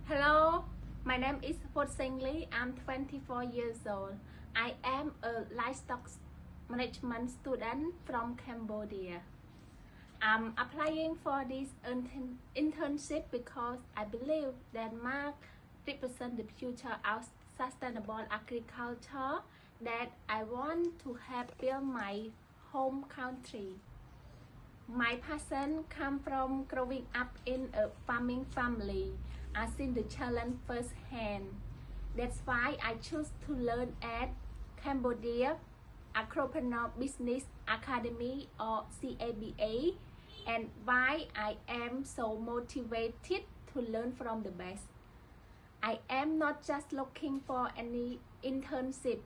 Hello, my name is Seng Lee. I'm 24 years old. I am a livestock management student from Cambodia. I'm applying for this internship because I believe Denmark represents the future of sustainable agriculture that I want to help build my home country. My passion comes from growing up in a farming family. I've seen the challenge firsthand. That's why I choose to learn at Cambodia Agropreneur Business Academy or CABA, and why I am so motivated to learn from the best. I am not just looking for any internship,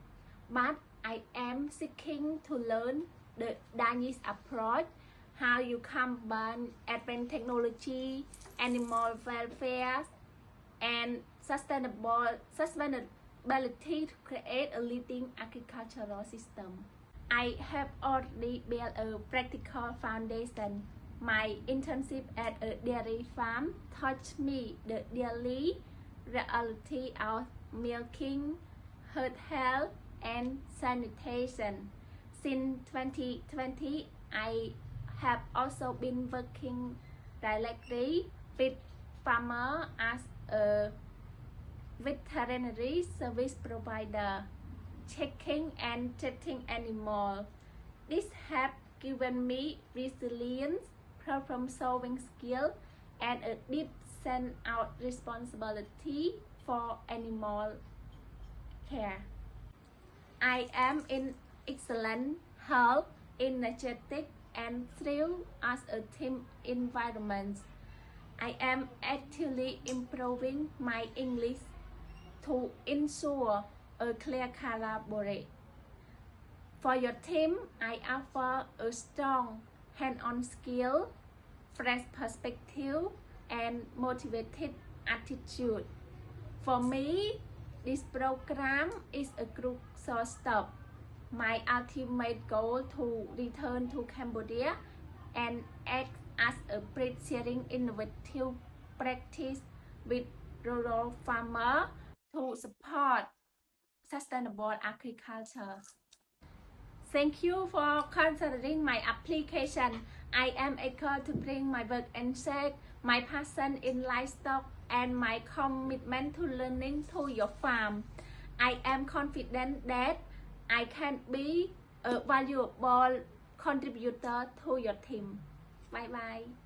but I am seeking to learn the Danish approach, how you combine advanced technology, animal welfare, and sustainability to create a leading agricultural system. I have already built a practical foundation. My internship at a dairy farm taught me the daily reality of milking, herd health, and sanitation. Since 2020, I have also been working directly with farmers as a veterinary service provider, checking and treating animals. This has given me resilience, problem-solving skill, and a deep sense of responsibility for animal care. I am in excellent health, energetic, and thrill as a team environment. I am actively improving my English to ensure a clear collaboration. For your team, I offer a strong hand-on skill, fresh perspective, and motivated attitude. For me, this program is a crucial step. My ultimate goal to return to Cambodia and act as a bridge sharing innovative practice with rural farmers to support sustainable agriculture. Thank you for considering my application. I am eager to bring my work and share my passion in livestock and my commitment to learning to your farm. I am confident that I can be a valuable contributor to your team. Bye bye.